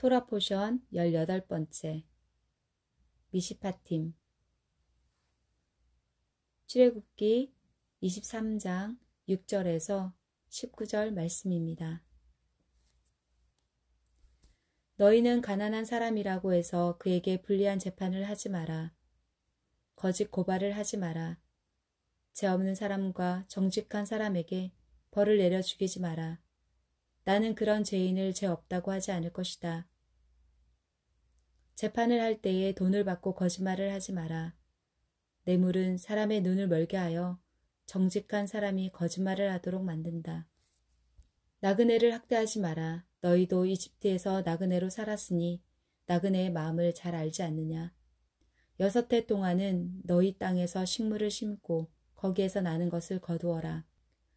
토라 포션 18번째 미시파팀 출애굽기 23장 6절에서 19절 말씀입니다. 너희는 가난한 사람이라고 해서 그에게 불리한 재판을 하지 마라. 거짓 고발을 하지 마라. 죄 없는 사람과 정직한 사람에게 벌을 내려 죽이지 마라. 나는 그런 죄인을 죄 없다고 하지 않을 것이다. 재판을 할 때에 돈을 받고 거짓말을 하지 마라. 뇌물은 사람의 눈을 멀게 하여 정직한 사람이 거짓말을 하도록 만든다. 나그네를 학대하지 마라. 너희도 이집트에서 나그네로 살았으니 나그네의 마음을 잘 알지 않느냐. 6해 동안은 너희 땅에서 식물을 심고 거기에서 나는 것을 거두어라.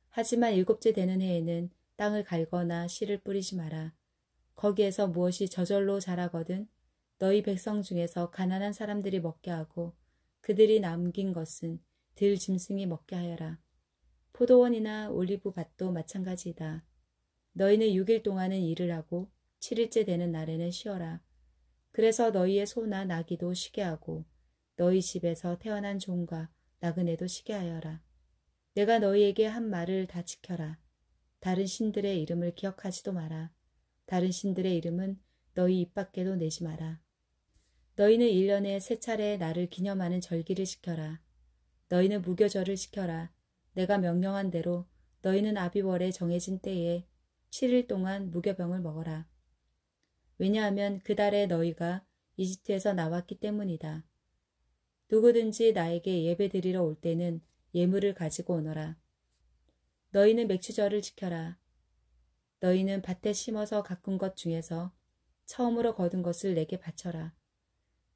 하지만 7째 되는 해에는 땅을 갈거나 씨를 뿌리지 마라. 거기에서 무엇이 저절로 자라거든 너희 백성 중에서 가난한 사람들이 먹게 하고 그들이 남긴 것은 들 짐승이 먹게 하여라. 포도원이나 올리브 밭도 마찬가지이다. 너희는 6일 동안은 일을 하고 7일째 되는 날에는 쉬어라. 그래서 너희의 소나 나귀도 쉬게 하고 너희 집에서 태어난 종과 나그네도 쉬게 하여라. 내가 너희에게 한 말을 다 지켜라. 다른 신들의 이름을 기억하지도 마라. 다른 신들의 이름은 너희 입 밖에도 내지 마라. 너희는 1년에 3차례 나를 기념하는 절기를 지켜라. 너희는 무교절을 지켜라. 내가 명령한 대로 너희는 아비월에 정해진 때에 7일 동안 무교병을 먹어라. 왜냐하면 그 달에 너희가 이집트에서 나왔기 때문이다. 누구든지 나에게 예배드리러 올 때는 예물을 가지고 오너라. 너희는 맥추절을 지켜라. 너희는 밭에 심어서 가꾼 것 중에서 처음으로 거둔 것을 내게 바쳐라.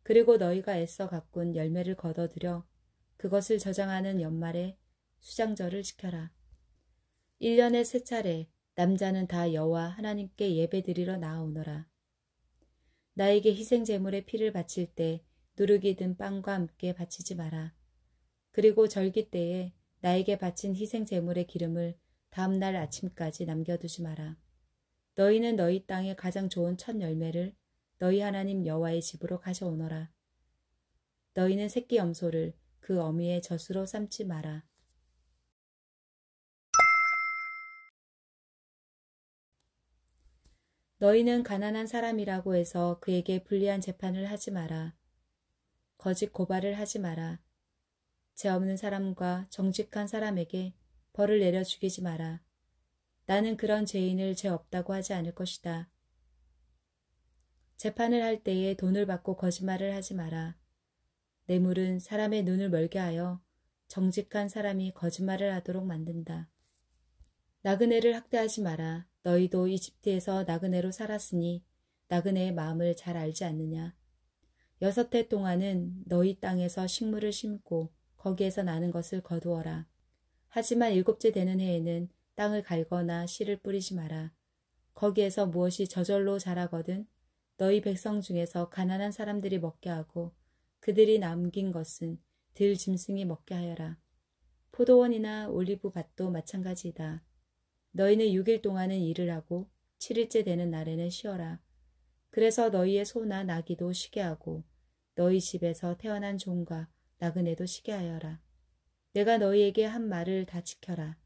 그리고 너희가 애써 가꾼 열매를 거둬들여 그것을 저장하는 연말에 수장절을 지켜라. 1년에 3차례 남자는 다 여호와 하나님께 예배드리러 나아오너라. 나에게 희생제물의 피를 바칠 때 누룩이 든 빵과 함께 바치지 마라. 그리고 절기 때에 나에게 바친 희생제물의 기름을 다음날 아침까지 남겨두지 마라. 너희는 너희 땅의 가장 좋은 첫 열매를 너희 하나님 여호와의 집으로 가져오너라. 너희는 새끼 염소를 그 어미의 젖으로 삼지 마라. 너희는 가난한 사람이라고 해서 그에게 불리한 재판을 하지 마라. 거짓 고발을 하지 마라. 죄 없는 사람과 정직한 사람에게 벌을 내려 죽이지 마라. 나는 그런 죄인을 죄 없다고 하지 않을 것이다. 재판을 할 때에 돈을 받고 거짓말을 하지 마라. 뇌물은 사람의 눈을 멀게 하여 정직한 사람이 거짓말을 하도록 만든다. 나그네를 학대하지 마라. 너희도 이집트에서 나그네로 살았으니 나그네의 마음을 잘 알지 않느냐. 6해 동안은 너희 땅에서 식물을 심고 거기에서 나는 것을 거두어라. 하지만 7째 되는 해에는 땅을 갈거나 씨를 뿌리지 마라. 거기에서 무엇이 저절로 자라거든 너희 백성 중에서 가난한 사람들이 먹게 하고 그들이 남긴 것은 들 짐승이 먹게 하여라. 포도원이나 올리브 밭도 마찬가지이다. 너희는 6일 동안은 일을 하고 7일째 되는 날에는 쉬어라. 그래서 너희의 소나 나귀도 쉬게 하고 너희 집에서 태어난 종과 나그네도 쉬게 하여라. 내가 너희에게 한 말을 다 지켜라.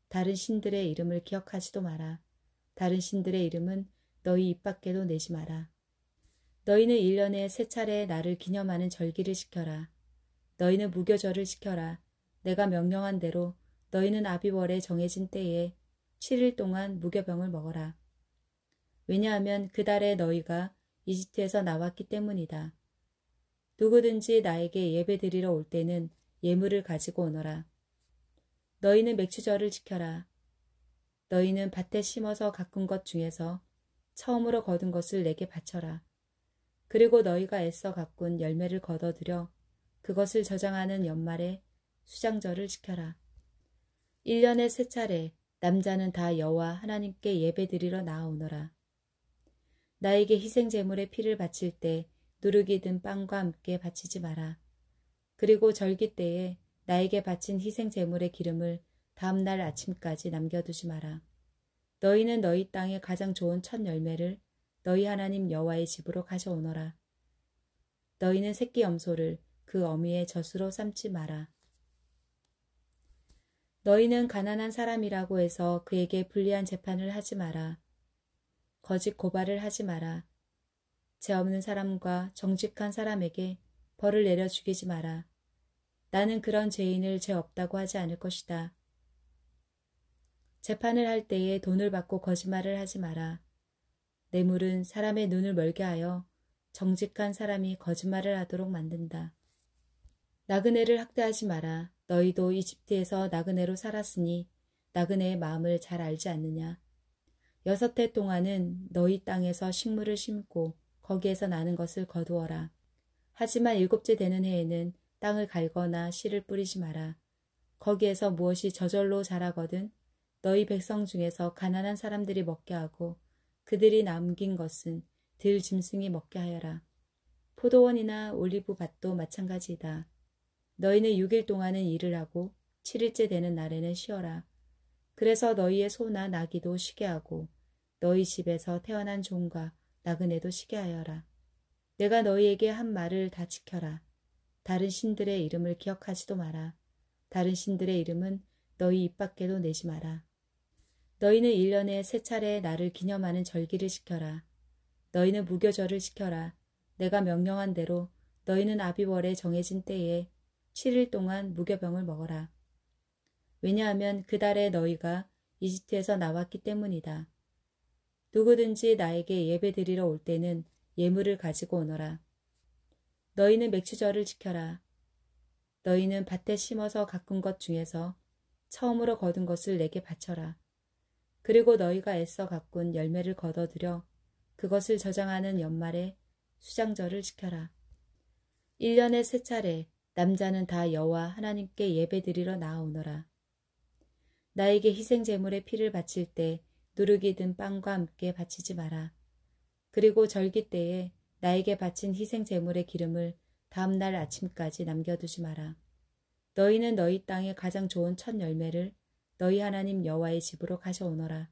다른 신들의 이름을 기억하지도 마라. 다른 신들의 이름은 너희 입 밖에도 내지 마라. 너희는 1년에 3차례 나를 기념하는 절기를 지켜라. 너희는 무교절을 지켜라. 내가 명령한 대로 너희는 아비월에 정해진 때에 7일 동안 무교병을 먹어라. 왜냐하면 그 달에 너희가 이집트에서 나왔기 때문이다. 누구든지 나에게 예배드리러 올 때는 예물을 가지고 오너라. 너희는 맥추절을 지켜라. 너희는 밭에 심어서 가꾼 것 중에서 처음으로 거둔 것을 내게 바쳐라. 그리고 너희가 애써 가꾼 열매를 거둬들여 그것을 저장하는 연말에 수장절을 지켜라. 1년에 3차례 남자는 다 여호와 하나님께 예배드리러 나아오너라. 나에게 희생제물의 피를 바칠 때 누룩이 든 빵과 함께 바치지 마라. 그리고 절기 때에 나에게 바친 희생제물의 기름을 다음날 아침까지 남겨두지 마라. 너희는 너희 땅의 가장 좋은 첫 열매를 너희 하나님 여호와의 집으로 가져오너라. 너희는 새끼 염소를 그 어미의 젖으로 삼지 마라. 너희는 가난한 사람이라고 해서 그에게 불리한 재판을 하지 마라. 거짓 고발을 하지 마라. 죄 없는 사람과 정직한 사람에게 벌을 내려 죽이지 마라. 나는 그런 죄인을 죄 없다고 하지 않을 것이다. 재판을 할 때에 돈을 받고 거짓말을 하지 마라. 뇌물은 사람의 눈을 멀게 하여 정직한 사람이 거짓말을 하도록 만든다. 나그네를 학대하지 마라. 너희도 이집트에서 나그네로 살았으니 나그네의 마음을 잘 알지 않느냐. 6해 동안은 너희 땅에서 식물을 심고 거기에서 나는 것을 거두어라. 하지만 7째 되는 해에는 땅을 갈거나 씨를 뿌리지 마라. 거기에서 무엇이 저절로 자라거든 너희 백성 중에서 가난한 사람들이 먹게 하고 그들이 남긴 것은 들 짐승이 먹게 하여라. 포도원이나 올리브 밭도 마찬가지이다. 너희는 6일 동안은 일을 하고 7일째 되는 날에는 쉬어라. 그래서 너희의 소나 나귀도 쉬게 하고 너희 집에서 태어난 종과 나그네도 쉬게 하여라. 내가 너희에게 한 말을 다 지켜라. 다른 신들의 이름을 기억하지도 마라. 다른 신들의 이름은 너희 입 밖에도 내지 마라. 너희는 1년에 3차례 나를 기념하는 절기를 지켜라. 너희는 무교절을 지켜라. 내가 명령한 대로 너희는 아비월에 정해진 때에 7일 동안 무교병을 먹어라. 왜냐하면 그 달에 너희가 이집트에서 나왔기 때문이다. 누구든지 나에게 예배드리러 올 때는 예물을 가지고 오너라. 너희는 맥추절을 지켜라. 너희는 밭에 심어서 가꾼 것 중에서 처음으로 거둔 것을 내게 바쳐라. 그리고 너희가 애써 가꾼 열매를 거둬들여 그것을 저장하는 연말에 수장절을 지켜라. 1년에 3차례 남자는 다 여호와 하나님께 예배드리러 나아오너라. 나에게 희생제물의 피를 바칠 때 누룩이 든 빵과 함께 바치지 마라. 그리고 절기 때에 나에게 바친 희생제물의 기름을 다음날 아침까지 남겨두지 마라. 너희는 너희 땅의 가장 좋은 첫 열매를 너희 하나님 여호와의 집으로 가져오너라.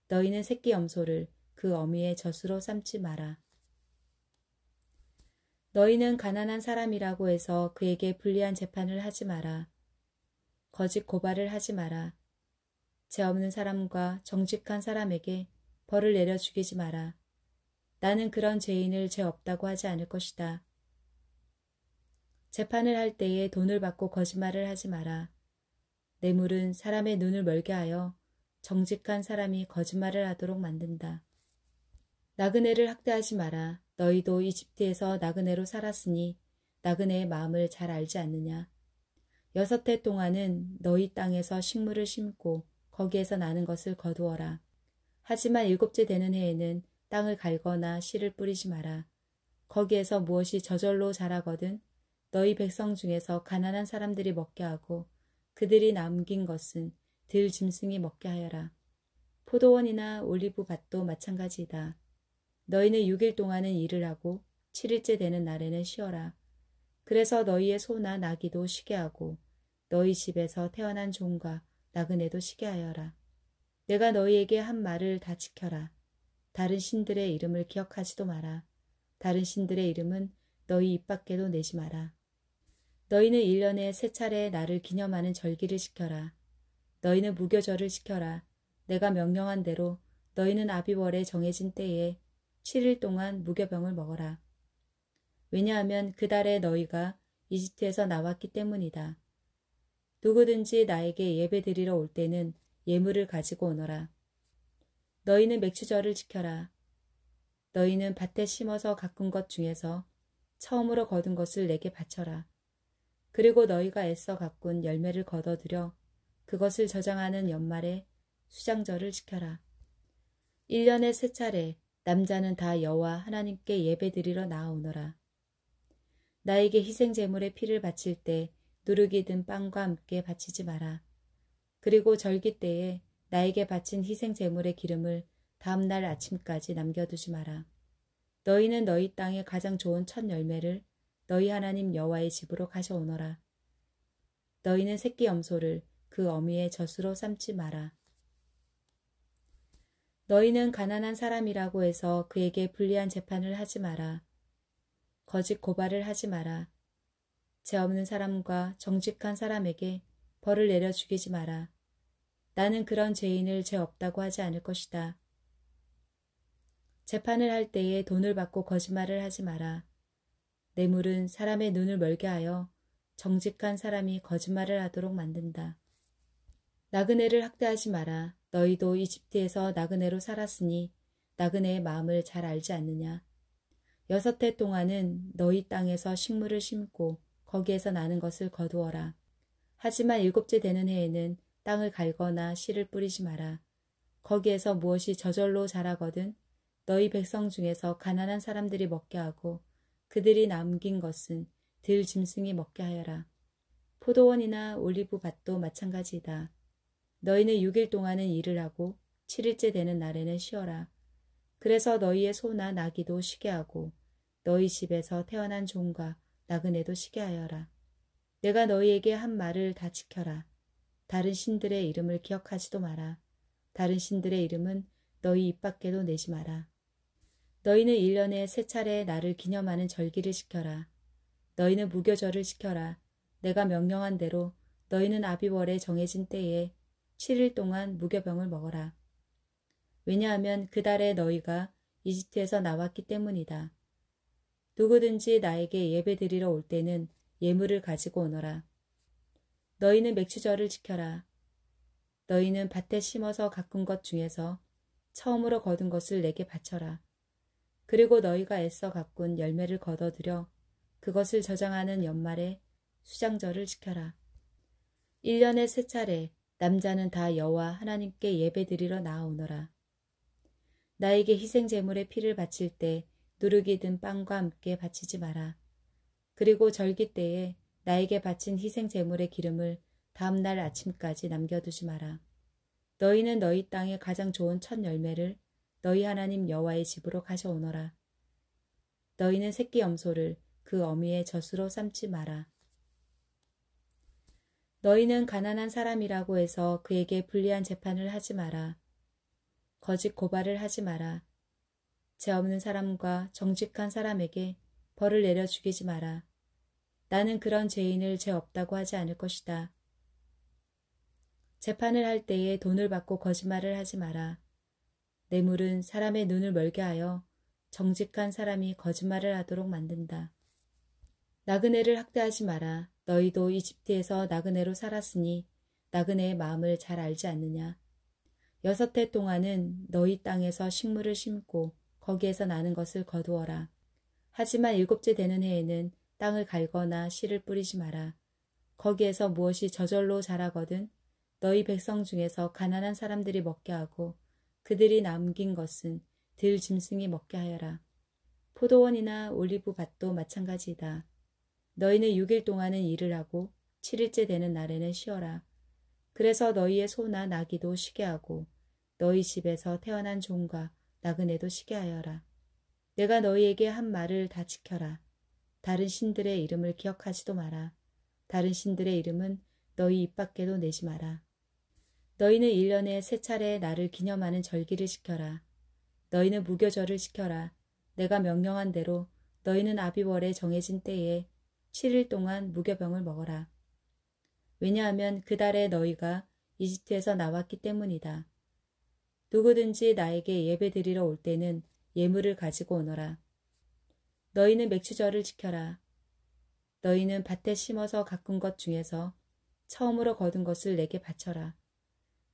너희는 새끼 염소를 그 어미의 젖으로 삼지 마라. 너희는 가난한 사람이라고 해서 그에게 불리한 재판을 하지 마라. 거짓 고발을 하지 마라. 죄 없는 사람과 정직한 사람에게 벌을 내려 죽이지 마라. 나는 그런 죄인을 죄 없다고 하지 않을 것이다. 재판을 할 때에 돈을 받고 거짓말을 하지 마라. 뇌물은 사람의 눈을 멀게 하여 정직한 사람이 거짓말을 하도록 만든다. 나그네를 학대하지 마라. 너희도 이집트에서 나그네로 살았으니 나그네의 마음을 잘 알지 않느냐. 6해 동안은 너희 땅에서 식물을 심고 거기에서 나는 것을 거두어라. 하지만 7째 되는 해에는 땅을 갈거나 씨를 뿌리지 마라. 거기에서 무엇이 저절로 자라거든 너희 백성 중에서 가난한 사람들이 먹게 하고 그들이 남긴 것은 들 짐승이 먹게 하여라. 포도원이나 올리브 밭도 마찬가지이다. 너희는 6일 동안은 일을 하고 7일째 되는 날에는 쉬어라. 그래서 너희의 소나 나귀도 쉬게 하고 너희 집에서 태어난 종과 나그네도 쉬게 하여라. 내가 너희에게 한 말을 다 지켜라. 다른 신들의 이름을 기억하지도 마라. 다른 신들의 이름은 너희 입 밖에도 내지 마라. 너희는 1년에 3차례 나를 기념하는 절기를 지켜라. 너희는 무교절을 지켜라. 내가 명령한 대로 너희는 아비월에 정해진 때에 7일 동안 무교병을 먹어라. 왜냐하면 그 달에 너희가 이집트에서 나왔기 때문이다. 누구든지 나에게 예배드리러 올 때는 예물을 가지고 오너라. 너희는 맥추절을 지켜라. 너희는 밭에 심어서 가꾼 것 중에서 처음으로 거둔 것을 내게 바쳐라. 그리고 너희가 애써 가꾼 열매를 거둬들여 그것을 저장하는 연말에 수장절을 지켜라. 1년에 3차례 남자는 다 여호와 하나님께 예배드리러 나아오너라. 나에게 희생제물의 피를 바칠 때 누룩이 든 빵과 함께 바치지 마라. 그리고 절기 때에 나에게 바친 희생제물의 기름을 다음날 아침까지 남겨두지 마라. 너희는 너희 땅의 가장 좋은 첫 열매를 너희 하나님 여호와의 집으로 가져오너라. 너희는 새끼 염소를 그 어미의 젖으로 삼지 마라. 너희는 가난한 사람이라고 해서 그에게 불리한 재판을 하지 마라. 거짓 고발을 하지 마라. 죄 없는 사람과 정직한 사람에게 벌을 내려 죽이지 마라. 나는 그런 죄인을 죄 없다고 하지 않을 것이다. 재판을 할 때에 돈을 받고 거짓말을 하지 마라. 뇌물은 사람의 눈을 멀게 하여 정직한 사람이 거짓말을 하도록 만든다. 나그네를 학대하지 마라. 너희도 이집트에서 나그네로 살았으니 나그네의 마음을 잘 알지 않느냐. 6해 동안은 너희 땅에서 식물을 심고 거기에서 나는 것을 거두어라. 하지만 7째 되는 해에는 땅을 갈거나 씨를 뿌리지 마라. 거기에서 무엇이 저절로 자라거든 너희 백성 중에서 가난한 사람들이 먹게 하고 그들이 남긴 것은 들 짐승이 먹게 하여라. 포도원이나 올리브 밭도 마찬가지이다. 너희는 6일 동안은 일을 하고 7일째 되는 날에는 쉬어라. 그래서 너희의 소나 나귀도 쉬게 하고 너희 집에서 태어난 종과 나그네도 쉬게 하여라. 내가 너희에게 한 말을 다 지켜라. 다른 신들의 이름을 기억하지도 마라. 다른 신들의 이름은 너희 입 밖에도 내지 마라. 너희는 1년에 3차례 나를 기념하는 절기를 지켜라. 너희는 무교절을 지켜라. 내가 명령한 대로 너희는 아비월에 정해진 때에 7일 동안 무교병을 먹어라. 왜냐하면 그 달에 너희가 이집트에서 나왔기 때문이다. 누구든지 나에게 예배드리러 올 때는 예물을 가지고 오너라. 너희는 맥추절을 지켜라. 너희는 밭에 심어서 가꾼 것 중에서 처음으로 거둔 것을 내게 바쳐라. 그리고 너희가 애써 가꾼 열매를 거둬들여 그것을 저장하는 연말에 수장절을 지켜라. 1년에 3차례 남자는 다 여호와 하나님께 예배드리러 나아오너라. 나에게 희생제물의 피를 바칠 때 누룩이 든 빵과 함께 바치지 마라. 그리고 절기 때에 나에게 바친 희생제물의 기름을 다음날 아침까지 남겨두지 마라. 너희는 너희 땅의 가장 좋은 첫 열매를 너희 하나님 여호와의 집으로 가져오너라. 너희는 새끼 염소를 그 어미의 젖으로 삼지 마라. 너희는 가난한 사람이라고 해서 그에게 불리한 재판을 하지 마라. 거짓 고발을 하지 마라. 죄 없는 사람과 정직한 사람에게 벌을 내려 죽이지 마라. 나는 그런 죄인을 죄 없다고 하지 않을 것이다. 재판을 할 때에 돈을 받고 거짓말을 하지 마라. 뇌물은 사람의 눈을 멀게 하여 정직한 사람이 거짓말을 하도록 만든다. 나그네를 학대하지 마라. 너희도 이집트에서 나그네로 살았으니 나그네의 마음을 잘 알지 않느냐. 6해 동안은 너희 땅에서 식물을 심고 거기에서 나는 것을 거두어라. 하지만 7째 되는 해에는 땅을 갈거나 씨를 뿌리지 마라. 거기에서 무엇이 저절로 자라거든 너희 백성 중에서 가난한 사람들이 먹게 하고 그들이 남긴 것은 들 짐승이 먹게 하여라. 포도원이나 올리브 밭도 마찬가지이다. 너희는 6일 동안은 일을 하고 7일째 되는 날에는 쉬어라. 그래서 너희의 소나 나귀도 쉬게 하고 너희 집에서 태어난 종과 나그네도 쉬게 하여라. 내가 너희에게 한 말을 다 지켜라. 다른 신들의 이름을 기억하지도 마라. 다른 신들의 이름은 너희 입 밖에도 내지 마라. 너희는 1년에 3차례 나를 기념하는 절기를 지켜라. 너희는 무교절을 지켜라. 내가 명령한 대로 너희는 아비월에 정해진 때에 7일 동안 무교병을 먹어라. 왜냐하면 그 달에 너희가 이집트에서 나왔기 때문이다. 누구든지 나에게 예배드리러 올 때는 예물을 가지고 오너라. 너희는 맥추절을 지켜라. 너희는 밭에 심어서 가꾼 것 중에서 처음으로 거둔 것을 내게 바쳐라.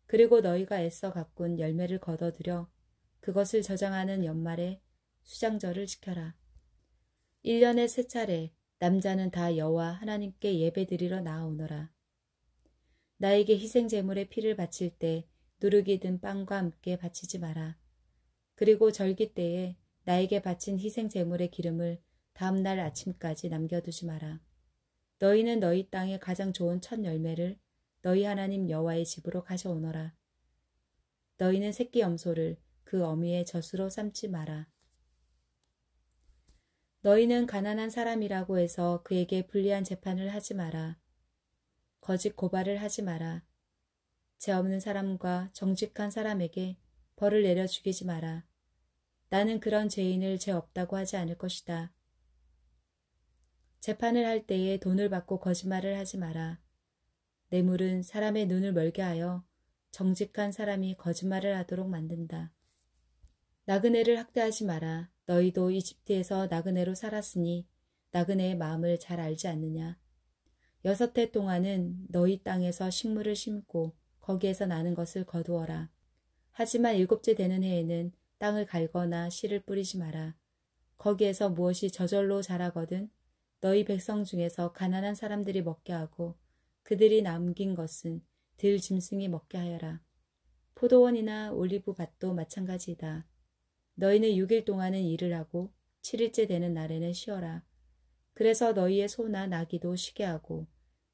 그리고 너희가 애써 가꾼 열매를 거둬들여 그것을 저장하는 연말에 수장절을 지켜라. 1년에 3차례 남자는 다 여호와 하나님께 예배드리러 나아오너라. 나에게 희생제물의 피를 바칠 때 누룩이 든 빵과 함께 바치지 마라. 그리고 절기 때에 나에게 바친 희생제물의 기름을 다음날 아침까지 남겨두지 마라. 너희는 너희 땅의 가장 좋은 첫 열매를 너희 하나님 여호와의 집으로 가져오너라. 너희는 새끼 염소를 그 어미의 젖으로 삼지 마라. 너희는 가난한 사람이라고 해서 그에게 불리한 재판을 하지 마라. 거짓 고발을 하지 마라. 죄 없는 사람과 정직한 사람에게 벌을 내려 죽이지 마라. 나는 그런 죄인을 죄 없다고 하지 않을 것이다. 재판을 할 때에 돈을 받고 거짓말을 하지 마라. 뇌물은 사람의 눈을 멀게 하여 정직한 사람이 거짓말을 하도록 만든다. 나그네를 학대하지 마라. 너희도 이집트에서 나그네로 살았으니 나그네의 마음을 잘 알지 않느냐. 6해 동안은 너희 땅에서 식물을 심고 거기에서 나는 것을 거두어라. 하지만 7째 되는 해에는 땅을 갈거나 씨를 뿌리지 마라. 거기에서 무엇이 저절로 자라거든 너희 백성 중에서 가난한 사람들이 먹게 하고 그들이 남긴 것은 들 짐승이 먹게 하여라. 포도원이나 올리브 밭도 마찬가지이다. 너희는 6일 동안은 일을 하고 7일째 되는 날에는 쉬어라. 그래서 너희의 소나 나귀도 쉬게 하고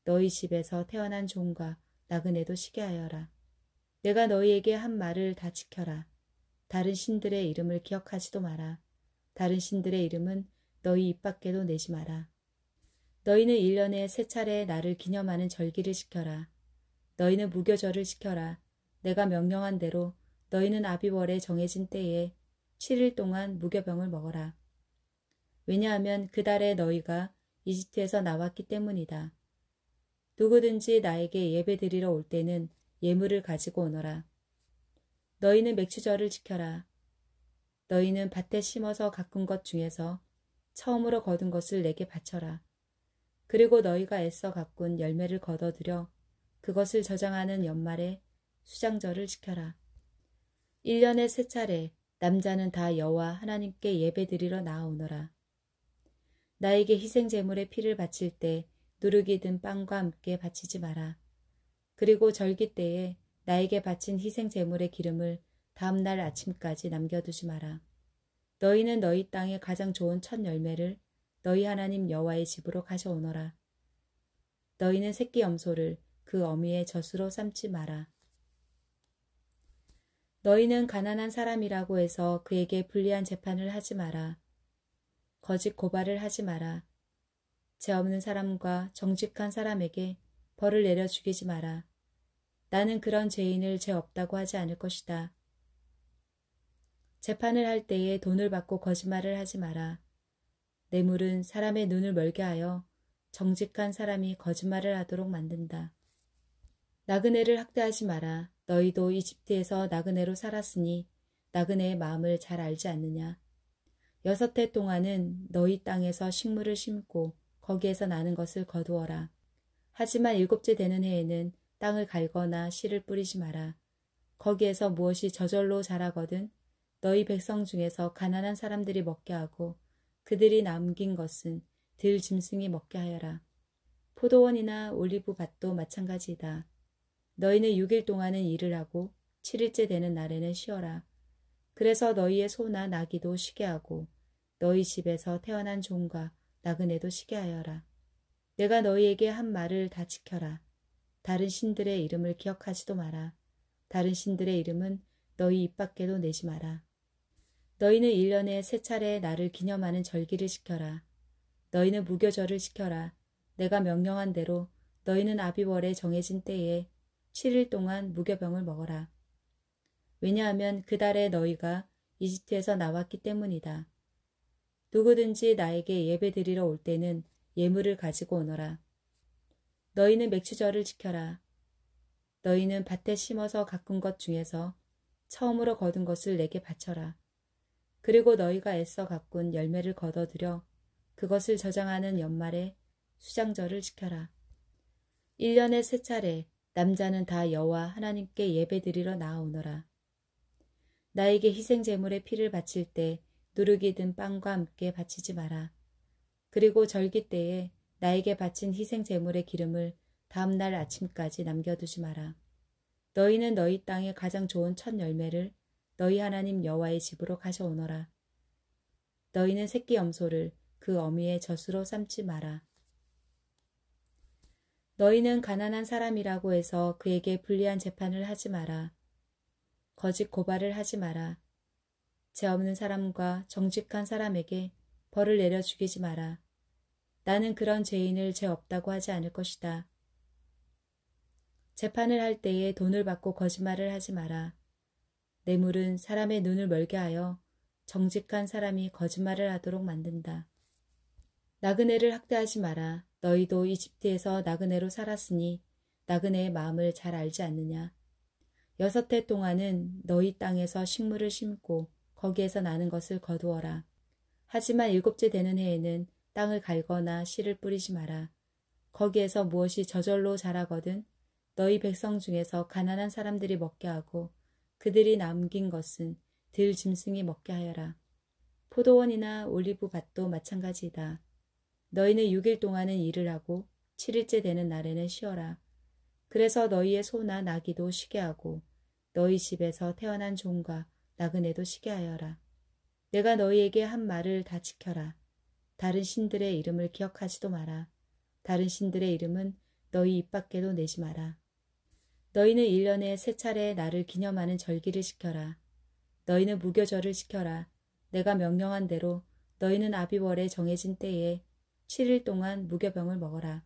너희 집에서 태어난 종과 나그네도 쉬게 하여라. 내가 너희에게 한 말을 다 지켜라. 다른 신들의 이름을 기억하지도 마라. 다른 신들의 이름은 너희 입 밖에도 내지 마라. 너희는 1년에 3차례 나를 기념하는 절기를 지켜라. 너희는 무교절을 지켜라. 내가 명령한 대로 너희는 아비월에 정해진 때에 7일 동안 무교병을 먹어라. 왜냐하면 그 달에 너희가 이집트에서 나왔기 때문이다. 누구든지 나에게 예배드리러 올 때는 예물을 가지고 오너라. 너희는 맥추절을 지켜라. 너희는 밭에 심어서 가꾼 것 중에서 처음으로 거둔 것을 내게 바쳐라. 그리고 너희가 애써 가꾼 열매를 거둬들여 그것을 저장하는 연말에 수장절을 지켜라. 1년에 3차례 남자는 다 여호와 하나님께 예배드리러 나아오너라. 나에게 희생제물의 피를 바칠 때 누룩이 든 빵과 함께 바치지 마라. 그리고 절기 때에 나에게 바친 희생제물의 기름을 다음날 아침까지 남겨두지 마라. 너희는 너희 땅의 가장 좋은 첫 열매를 너희 하나님 여호와의 집으로 가져오너라. 너희는 새끼 염소를 그 어미의 젖으로 삼지 마라. 너희는 가난한 사람이라고 해서 그에게 불리한 재판을 하지 마라. 거짓 고발을 하지 마라. 죄 없는 사람과 정직한 사람에게 벌을 내려 죽이지 마라. 나는 그런 죄인을 죄 없다고 하지 않을 것이다. 재판을 할 때에 돈을 받고 거짓말을 하지 마라. 뇌물은 사람의 눈을 멀게 하여 정직한 사람이 거짓말을 하도록 만든다. 나그네를 학대하지 마라. 너희도 이집트에서 나그네로 살았으니 나그네의 마음을 잘 알지 않느냐. 6해 동안은 너희 땅에서 식물을 심고 거기에서 나는 것을 거두어라. 하지만 7째 되는 해에는 땅을 갈거나 씨를 뿌리지 마라. 거기에서 무엇이 저절로 자라거든 너희 백성 중에서 가난한 사람들이 먹게 하고 그들이 남긴 것은 들 짐승이 먹게 하여라. 포도원이나 올리브 밭도 마찬가지이다. 너희는 6일 동안은 일을 하고 7일째 되는 날에는 쉬어라. 그래서 너희의 소나 나귀도 쉬게 하고 너희 집에서 태어난 종과 나그네도 쉬게 하여라. 내가 너희에게 한 말을 다 지켜라. 다른 신들의 이름을 기억하지도 마라. 다른 신들의 이름은 너희 입 밖에도 내지 마라. 너희는 1년에 3차례 나를 기념하는 절기를 지켜라. 너희는 무교절을 지켜라. 내가 명령한 대로 너희는 아비월에 정해진 때에 7일 동안 무교병을 먹어라. 왜냐하면 그 달에 너희가 이집트에서 나왔기 때문이다. 누구든지 나에게 예배드리러 올 때는 예물을 가지고 오너라. 너희는 맥추절을 지켜라. 너희는 밭에 심어서 가꾼 것 중에서 처음으로 거둔 것을 내게 바쳐라. 그리고 너희가 애써 가꾼 열매를 거둬들여 그것을 저장하는 연말에 수장절을 지켜라. 1년에 3차례 남자는 다 여호와 하나님께 예배드리러 나아오너라. 나에게 희생제물의 피를 바칠 때 누룩이 든 빵과 함께 바치지 마라. 그리고 절기 때에 나에게 바친 희생제물의 기름을 다음날 아침까지 남겨두지 마라. 너희는 너희 땅의 가장 좋은 첫 열매를 너희 하나님 여호와의 집으로 가져오너라. 너희는 새끼 염소를 그 어미의 젖으로 삼지 마라. 너희는 가난한 사람이라고 해서 그에게 불리한 재판을 하지 마라. 거짓 고발을 하지 마라. 죄 없는 사람과 정직한 사람에게 벌을 내려 죽이지 마라. 나는 그런 죄인을 죄 없다고 하지 않을 것이다. 재판을 할 때에 돈을 받고 거짓말을 하지 마라. 뇌물은 사람의 눈을 멀게 하여 정직한 사람이 거짓말을 하도록 만든다. 나그네를 학대하지 마라. 너희도 이집트에서 나그네로 살았으니 나그네의 마음을 잘 알지 않느냐. 6해 동안은 너희 땅에서 식물을 심고 거기에서 나는 것을 거두어라. 하지만 7째 되는 해에는 땅을 갈거나 씨를 뿌리지 마라. 거기에서 무엇이 저절로 자라거든 너희 백성 중에서 가난한 사람들이 먹게 하고 그들이 남긴 것은 들 짐승이 먹게 하여라. 포도원이나 올리브 밭도 마찬가지이다. 너희는 6일 동안은 일을 하고 7일째 되는 날에는 쉬어라. 그래서 너희의 소나 나귀도 쉬게 하고 너희 집에서 태어난 종과 나그네도 쉬게 하여라. 내가 너희에게 한 말을 다 지켜라. 다른 신들의 이름을 기억하지도 마라. 다른 신들의 이름은 너희 입 밖에도 내지 마라. 너희는 1년에 3차례 나를 기념하는 절기를 지켜라. 너희는 무교절을 지켜라. 내가 명령한 대로 너희는 아비월에 정해진 때에 7일 동안 무교병을 먹어라.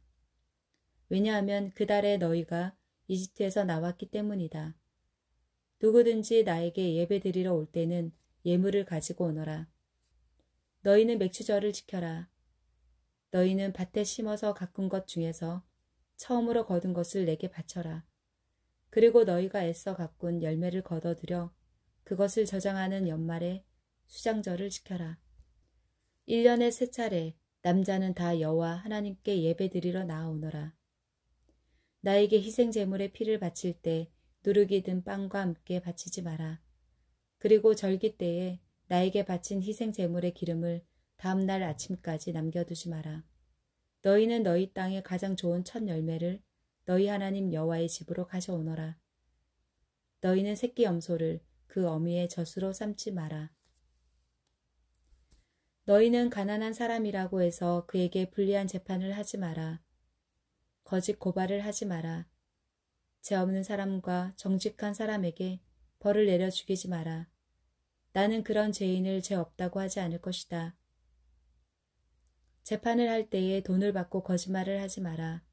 왜냐하면 그 달에 너희가 이집트에서 나왔기 때문이다. 누구든지 나에게 예배드리러 올 때는 예물을 가지고 오너라. 너희는 맥추절을 지켜라. 너희는 밭에 심어서 가꾼 것 중에서 처음으로 거둔 것을 내게 바쳐라. 그리고 너희가 애써 가꾼 열매를 거둬들여 그것을 저장하는 연말에 수장절을 지켜라. 1년에 3차례 남자는 다 여호와 하나님께 예배드리러 나아오너라. 나에게 희생제물의 피를 바칠 때 누룩이 든 빵과 함께 바치지 마라. 그리고 절기 때에 나에게 바친 희생제물의 기름을 다음날 아침까지 남겨두지 마라. 너희는 너희 땅의 가장 좋은 첫 열매를 너희 하나님 여호와의 집으로 가져오너라. 너희는 새끼 염소를 그 어미의 젖으로 삼지 마라. 너희는 가난한 사람이라고 해서 그에게 불리한 재판을 하지 마라. 거짓 고발을 하지 마라. 죄 없는 사람과 정직한 사람에게 벌을 내려 죽이지 마라. 나는 그런 죄인을 죄 없다고 하지 않을 것이다. 재판을 할 때에 돈을 받고 거짓말을 하지 마라.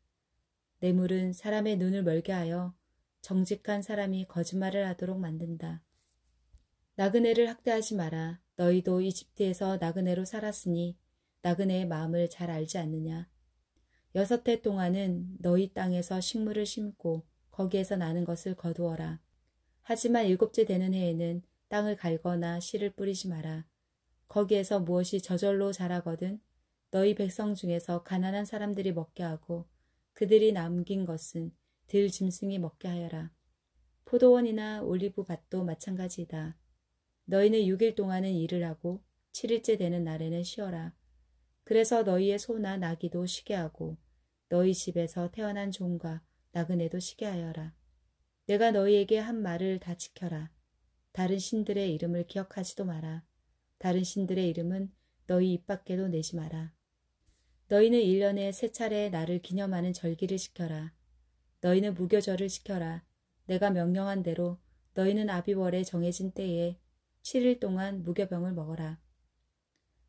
뇌물은 사람의 눈을 멀게 하여 정직한 사람이 거짓말을 하도록 만든다. 나그네를 학대하지 마라. 너희도 이집트에서 나그네로 살았으니 나그네의 마음을 잘 알지 않느냐. 6해 동안은 너희 땅에서 식물을 심고 거기에서 나는 것을 거두어라. 하지만 7째 되는 해에는 땅을 갈거나 씨를 뿌리지 마라. 거기에서 무엇이 저절로 자라거든 너희 백성 중에서 가난한 사람들이 먹게 하고 그들이 남긴 것은 들 짐승이 먹게 하여라. 포도원이나 올리브 밭도 마찬가지이다. 너희는 6일 동안은 일을 하고 7일째 되는 날에는 쉬어라. 그래서 너희의 소나 나귀도 쉬게 하고 너희 집에서 태어난 종과 나그네도 쉬게 하여라. 내가 너희에게 한 말을 다 지켜라. 다른 신들의 이름을 기억하지도 마라. 다른 신들의 이름은 너희 입 밖에도 내지 마라. 너희는 1년에 3차례 나를 기념하는 절기를 지켜라. 너희는 무교절을 지켜라. 내가 명령한 대로 너희는 아비월에 정해진 때에 7일 동안 무교병을 먹어라.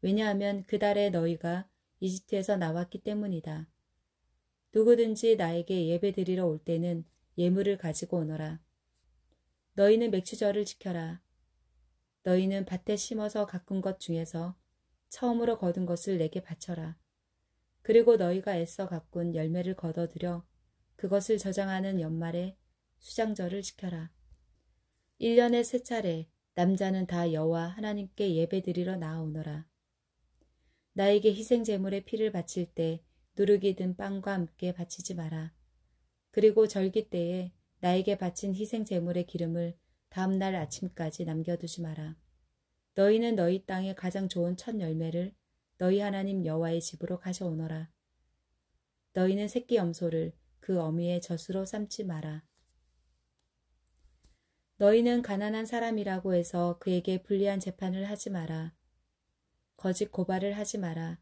왜냐하면 그 달에 너희가 이집트에서 나왔기 때문이다. 누구든지 나에게 예배드리러 올 때는 예물을 가지고 오너라. 너희는 맥추절을 지켜라. 너희는 밭에 심어서 가꾼 것 중에서 처음으로 거둔 것을 내게 바쳐라. 그리고 너희가 애써 가꾼 열매를 거둬들여 그것을 저장하는 연말에 수장절을 지켜라. 1년에 3차례 남자는 다 여호와 하나님께 예배드리러 나아오너라. 나에게 희생제물의 피를 바칠 때 누룩이 든 빵과 함께 바치지 마라. 그리고 절기 때에 나에게 바친 희생제물의 기름을 다음날 아침까지 남겨두지 마라. 너희는 너희 땅의 가장 좋은 첫 열매를 너희 하나님 여호와의 집으로 가져오너라. 너희는 새끼 염소를 그 어미의 젖으로 삼지 마라. 너희는 가난한 사람이라고 해서 그에게 불리한 재판을 하지 마라. 거짓 고발을 하지 마라.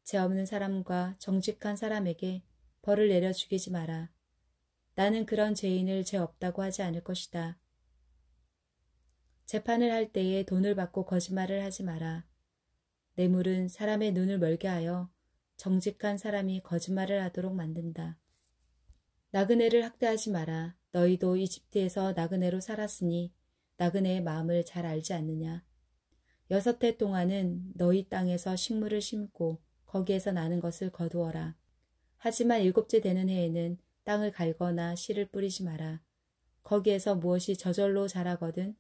죄 없는 사람과 정직한 사람에게 벌을 내려 죽이지 마라. 나는 그런 죄인을 죄 없다고 하지 않을 것이다. 재판을 할 때에 돈을 받고 거짓말을 하지 마라. 뇌물은 사람의 눈을 멀게 하여 정직한 사람이 거짓말을 하도록 만든다. 나그네를 학대하지 마라. 너희도 이집트에서 나그네로 살았으니 나그네의 마음을 잘 알지 않느냐. 6해 동안은 너희 땅에서 식물을 심고 거기에서 나는 것을 거두어라. 하지만 7째 되는 해에는 땅을 갈거나 씨를 뿌리지 마라. 거기에서 무엇이 저절로 자라거든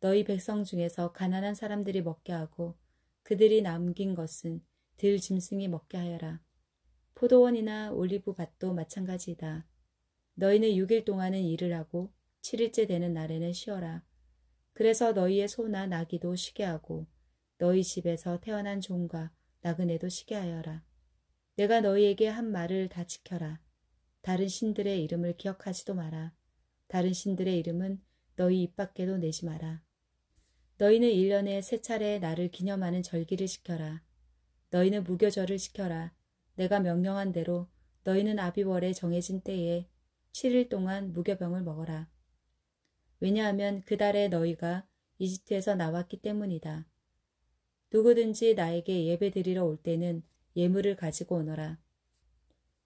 너희 백성 중에서 가난한 사람들이 먹게 하고 그들이 남긴 것은 들 짐승이 먹게 하여라. 포도원이나 올리브 밭도 마찬가지이다. 너희는 6일 동안은 일을 하고 7일째 되는 날에는 쉬어라. 그래서 너희의 소나 나귀도 쉬게 하고 너희 집에서 태어난 종과 나그네도 쉬게 하여라. 내가 너희에게 한 말을 다 지켜라. 다른 신들의 이름을 기억하지도 마라. 다른 신들의 이름은 너희 입 밖에도 내지 마라. 너희는 1년에 3차례 나를 기념하는 절기를 지켜라. 너희는 무교절을 지켜라. 내가 명령한 대로 너희는 아비월에 정해진 때에 7일 동안 무교병을 먹어라. 왜냐하면 그 달에 너희가 이집트에서 나왔기 때문이다. 누구든지 나에게 예배드리러 올 때는 예물을 가지고 오너라.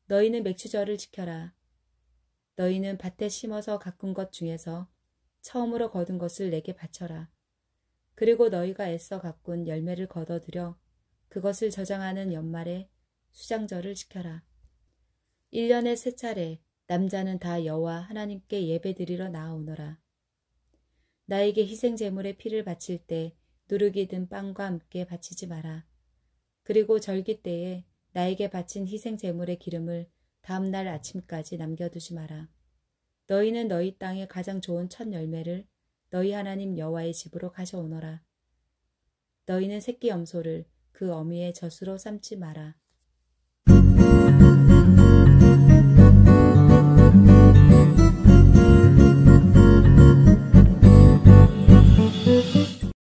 너희는 맥추절을 지켜라. 너희는 밭에 심어서 가꾼 것 중에서 처음으로 거둔 것을 내게 바쳐라. 그리고 너희가 애써 가꾼 열매를 거둬들여 그것을 저장하는 연말에 수장절을 지켜라. 1년에 3차례 남자는 다 여호와 하나님께 예배드리러 나아오너라. 나에게 희생제물의 피를 바칠 때 누룩이 든 빵과 함께 바치지 마라. 그리고 절기 때에 나에게 바친 희생제물의 기름을 다음날 아침까지 남겨두지 마라. 너희는 너희 땅의 가장 좋은 첫 열매를 너희 하나님 여호와의 집으로 가져오너라. 너희는 새끼 염소를 그 어미의 젖으로 삼지 마라.